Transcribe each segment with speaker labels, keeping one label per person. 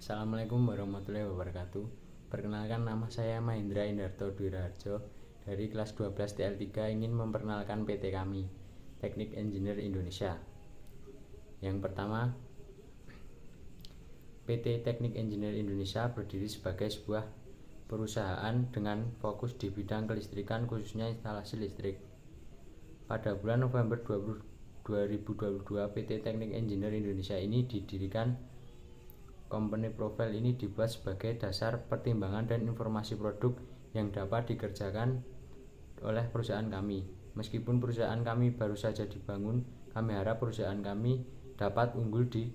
Speaker 1: Assalamualaikum warahmatullahi wabarakatuh. Perkenalkan, nama saya Mahendra Indarto Dwiraharjo dari kelas 12 TL3 ingin memperkenalkan PT kami, Teknik Engineer Indonesia. Yang pertama, PT Teknik Engineer Indonesia berdiri sebagai sebuah perusahaan dengan fokus di bidang kelistrikan, khususnya instalasi listrik. Pada bulan November 2022, PT Teknik Engineer Indonesia ini didirikan. Company profile ini dibuat sebagai dasar pertimbangan dan informasi produk yang dapat dikerjakan oleh perusahaan kami. Meskipun perusahaan kami baru saja dibangun, kami harap perusahaan kami dapat unggul di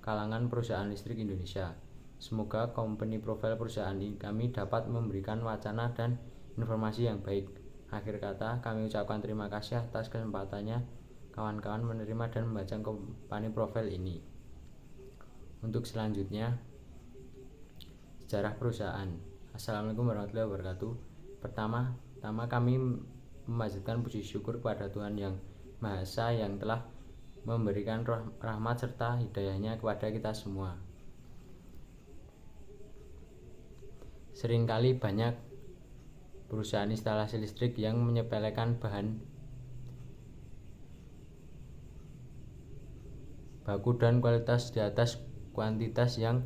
Speaker 1: kalangan perusahaan listrik Indonesia. Semoga company profile perusahaan kami dapat memberikan wacana dan informasi yang baik. Akhir kata, kami ucapkan terima kasih atas kesempatannya kawan-kawan menerima dan membaca company profile ini. Untuk selanjutnya, sejarah perusahaan. Assalamualaikum warahmatullahi wabarakatuh. Pertama kami memanjatkan puji syukur kepada Tuhan Yang Maha Esa yang telah memberikan rahmat serta hidayahnya kepada kita semua. Seringkali banyak perusahaan instalasi listrik yang menyepelekan bahan baku dan kualitas di atas kuantitas yang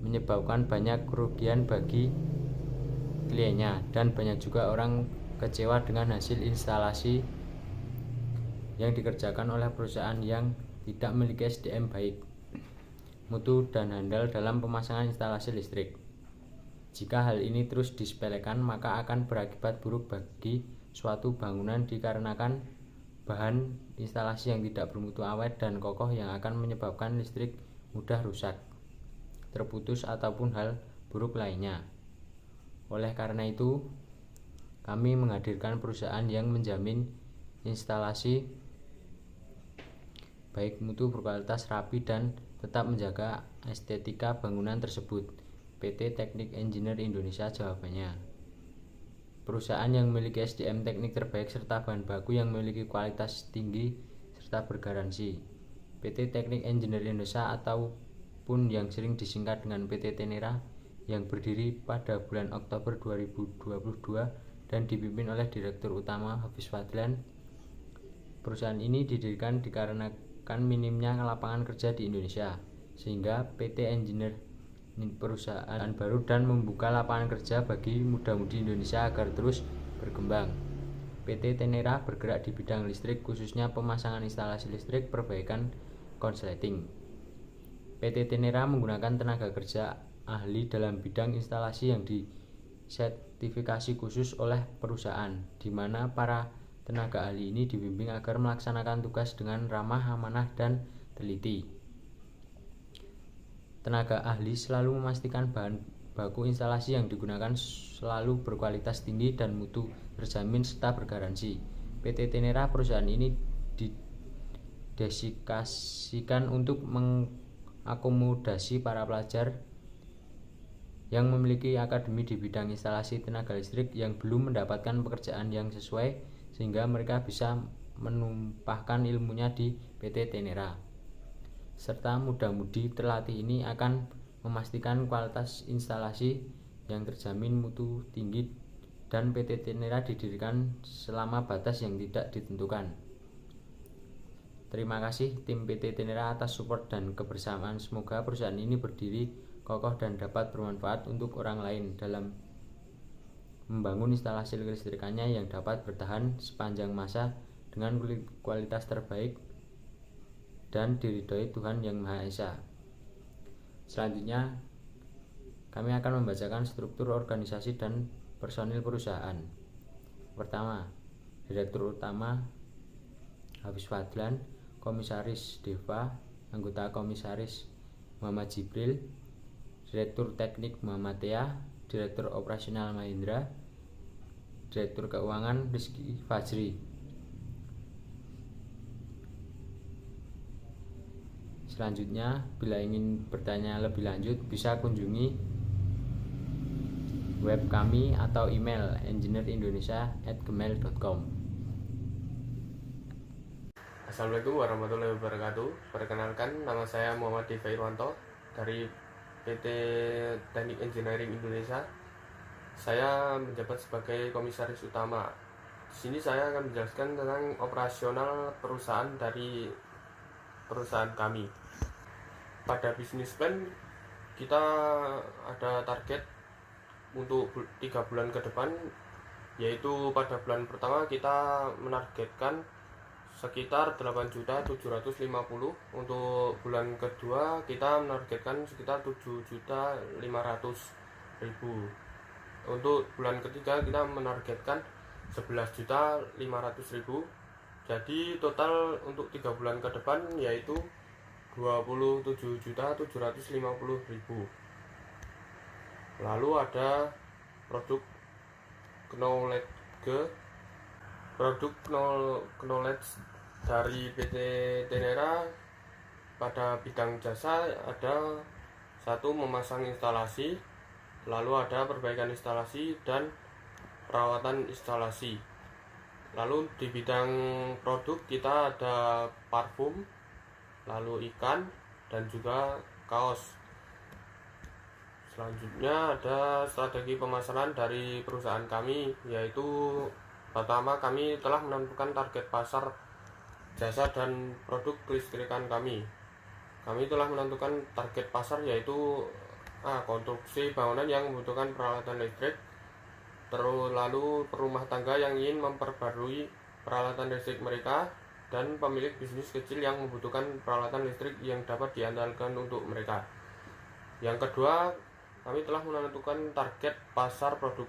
Speaker 1: menyebabkan banyak kerugian bagi kliennya, dan banyak juga orang kecewa dengan hasil instalasi yang dikerjakan oleh perusahaan yang tidak memiliki SDM baik, mutu dan handal dalam pemasangan instalasi listrik. Jika hal ini terus disepelekan, maka akan berakibat buruk bagi suatu bangunan dikarenakan bahan instalasi yang tidak bermutu awet dan kokoh yang akan menyebabkan listrik mudah rusak, terputus ataupun hal buruk lainnya. Oleh karena itu, kami menghadirkan perusahaan yang menjamin instalasi baik mutu, berkualitas, rapi, dan tetap menjaga estetika bangunan tersebut. PT Teknik Engineer Indonesia jawabannya. Perusahaan yang memiliki SDM teknik terbaik serta bahan baku yang memiliki kualitas tinggi serta bergaransi. PT Teknik Engineer Indonesia ataupun yang sering disingkat dengan PT Tenera yang berdiri pada bulan Oktober 2022 dan dipimpin oleh Direktur Utama Hafiz Fadlan. Perusahaan ini didirikan dikarenakan minimnya lapangan kerja di Indonesia, sehingga PT Engineer perusahaan baru dan membuka lapangan kerja bagi muda-mudi Indonesia agar terus berkembang. PT Tenera bergerak di bidang listrik, khususnya pemasangan instalasi listrik, perbaikan, konsleting. PT Tenera menggunakan tenaga kerja ahli dalam bidang instalasi yang disertifikasi khusus oleh perusahaan, di mana para tenaga ahli ini dibimbing agar melaksanakan tugas dengan ramah, amanah, dan teliti. Tenaga ahli selalu memastikan bahan baku instalasi yang digunakan selalu berkualitas tinggi dan mutu terjamin serta bergaransi. PT Tenera perusahaan ini didedikasikan untuk mengakomodasi para pelajar yang memiliki akademi di bidang instalasi tenaga listrik yang belum mendapatkan pekerjaan yang sesuai, sehingga mereka bisa menumpahkan ilmunya di PT Tenera. Serta muda-mudi terlatih ini akan memastikan kualitas instalasi yang terjamin mutu tinggi, dan PT Tenera didirikan selama batas yang tidak ditentukan. Terima kasih tim PT Tenera atas support dan kebersamaan. Semoga perusahaan ini berdiri kokoh dan dapat bermanfaat untuk orang lain dalam membangun instalasi kelistrikannya yang dapat bertahan sepanjang masa dengan kualitas terbaik dan diridhoi Tuhan Yang Maha Esa. Selanjutnya, kami akan membacakan struktur organisasi dan personil perusahaan. Pertama, Direktur Utama Hafiz Fadlan, Komisaris Deva, anggota Komisaris Muhammad Jibril, Direktur Teknik Muhammad Tea, Direktur Operasional Mahendra, Direktur Keuangan Rizky Fajri. Selanjutnya, bila ingin bertanya lebih lanjut, bisa kunjungi web kami atau email engineerindonesia@gmail.com.
Speaker 2: Assalamualaikum warahmatullahi wabarakatuh. Perkenalkan, nama saya Muhammad Diva Irwanto dari PT Teknik Engineering Indonesia. Saya menjabat sebagai komisaris utama. Di sini saya akan menjelaskan tentang operasional perusahaan dari perusahaan kami. Pada bisnis plan kita ada target untuk 3 bulan ke depan, yaitu pada bulan pertama kita menargetkan sekitar 8.750.000. Untuk bulan kedua kita menargetkan sekitar 7.500.000. Untuk bulan ketiga kita menargetkan 11.500.000. Jadi total untuk 3 bulan ke depan yaitu 27.750.000. Lalu ada produk knowledge dari PT Tenera. Pada bidang jasa ada 1, memasang instalasi, lalu ada perbaikan instalasi dan perawatan instalasi. Lalu di bidang produk kita ada parfum, lalu ikan, dan juga kaos. Selanjutnya ada strategi pemasaran dari perusahaan kami, yaitu pertama kami telah menentukan target pasar jasa dan produk kelistrikan kami. Kami telah menentukan target pasar yaitu konstruksi bangunan yang membutuhkan peralatan listrik, terus lalu perumah tangga yang ingin memperbarui peralatan listrik mereka, dan pemilik bisnis kecil yang membutuhkan peralatan listrik yang dapat diandalkan untuk mereka. Yang kedua, kami telah menentukan target pasar produk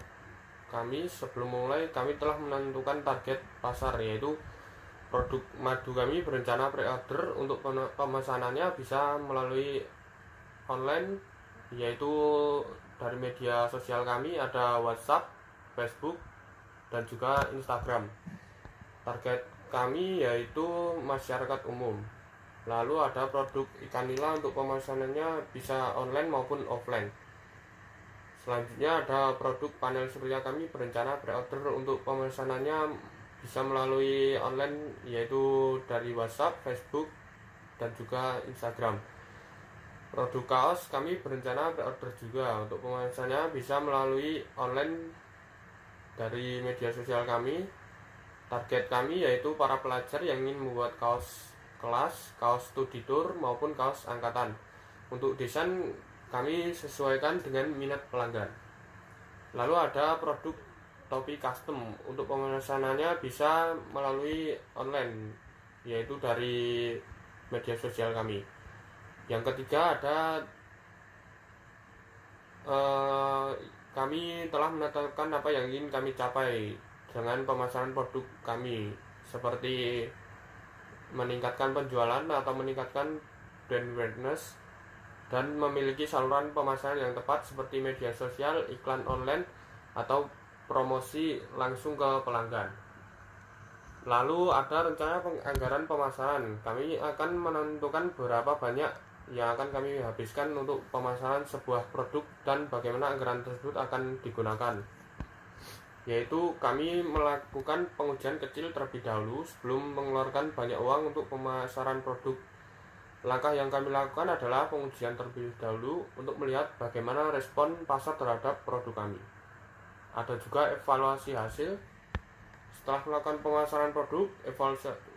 Speaker 2: kami. Sebelum mulai, kami telah menentukan target pasar, yaitu produk madu kami berencana pre-order. Untuk pemesanannya bisa melalui online, yaitu dari media sosial kami, ada WhatsApp, Facebook, dan juga Instagram. Target kami yaitu masyarakat umum. Lalu ada produk ikan nila, untuk pemesanannya bisa online maupun offline. Selanjutnya ada produk panel surya kami berencana pre-order. Untuk pemesanannya bisa melalui online, yaitu dari WhatsApp, Facebook, dan juga Instagram. Produk kaos kami berencana pre-order juga. Untuk pemesanannya bisa melalui online dari media sosial kami. Target kami yaitu para pelajar yang ingin membuat kaos kelas, kaos studi tour, maupun kaos angkatan. Untuk desain kami sesuaikan dengan minat pelanggan. Lalu ada produk topi custom. Untuk pemesanannya bisa melalui online, yaitu dari media sosial kami. Yang ketiga ada kami telah menetapkan apa yang ingin kami capai dengan pemasaran produk kami, seperti meningkatkan penjualan atau meningkatkan brand awareness, dan memiliki saluran pemasaran yang tepat seperti media sosial, iklan online, atau promosi langsung ke pelanggan. Lalu ada rencana anggaran pemasaran. Kami akan menentukan berapa banyak yang akan kami habiskan untuk pemasaran sebuah produk dan bagaimana anggaran tersebut akan digunakan. Yaitu kami melakukan pengujian kecil terlebih dahulu sebelum mengeluarkan banyak uang untuk pemasaran produk. Langkah yang kami lakukan adalah pengujian terlebih dahulu untuk melihat bagaimana respon pasar terhadap produk kami. Ada juga evaluasi hasil. Setelah melakukan pemasaran produk,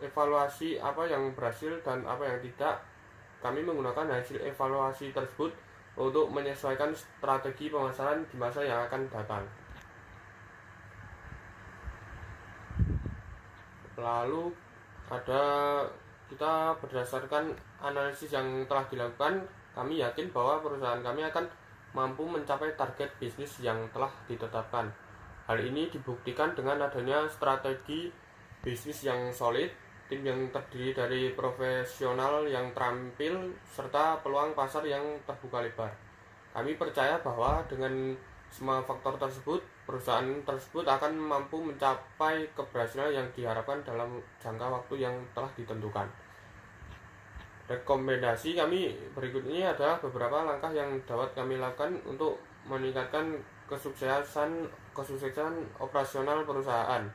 Speaker 2: evaluasi apa yang berhasil dan apa yang tidak. Kami menggunakan hasil evaluasi tersebut untuk menyesuaikan strategi pemasaran di masa yang akan datang. Lalu kita berdasarkan analisis yang telah dilakukan, kami yakin bahwa perusahaan kami akan mampu mencapai target bisnis yang telah ditetapkan. Hal ini dibuktikan dengan adanya strategi bisnis yang solid, tim yang terdiri dari profesional yang terampil, serta peluang pasar yang terbuka lebar. Kami percaya bahwa dengan semua faktor tersebut, perusahaan tersebut akan mampu mencapai keberhasilan yang diharapkan dalam jangka waktu yang telah ditentukan. Rekomendasi kami berikut ini adalah beberapa langkah yang dapat kami lakukan untuk meningkatkan kesuksesan operasional perusahaan.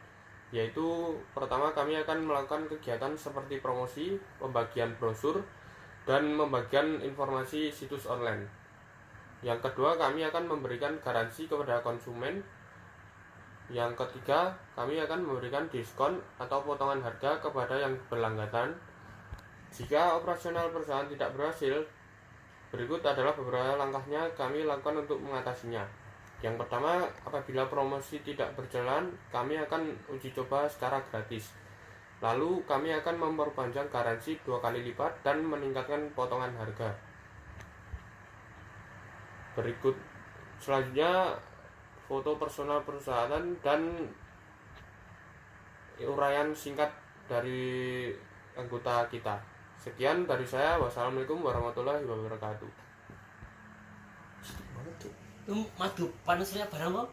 Speaker 2: Yaitu pertama, kami akan melakukan kegiatan seperti promosi, pembagian brosur, dan membagikan informasi situs online. Yang kedua, kami akan memberikan garansi kepada konsumen. Yang ketiga, kami akan memberikan diskon atau potongan harga kepada yang berlangganan. Jika operasional perusahaan tidak berhasil, berikut adalah beberapa langkahnya kami lakukan untuk mengatasinya. Yang pertama, apabila promosi tidak berjalan, kami akan uji coba secara gratis. Lalu kami akan memperpanjang garansi 2 kali lipat dan meningkatkan potongan harga. Berikut selanjutnya foto personal perusahaan dan uraian singkat dari anggota kita. Sekian dari saya. Wassalamualaikum warahmatullahi wabarakatuh.
Speaker 3: Itu madu panasnya barang kok.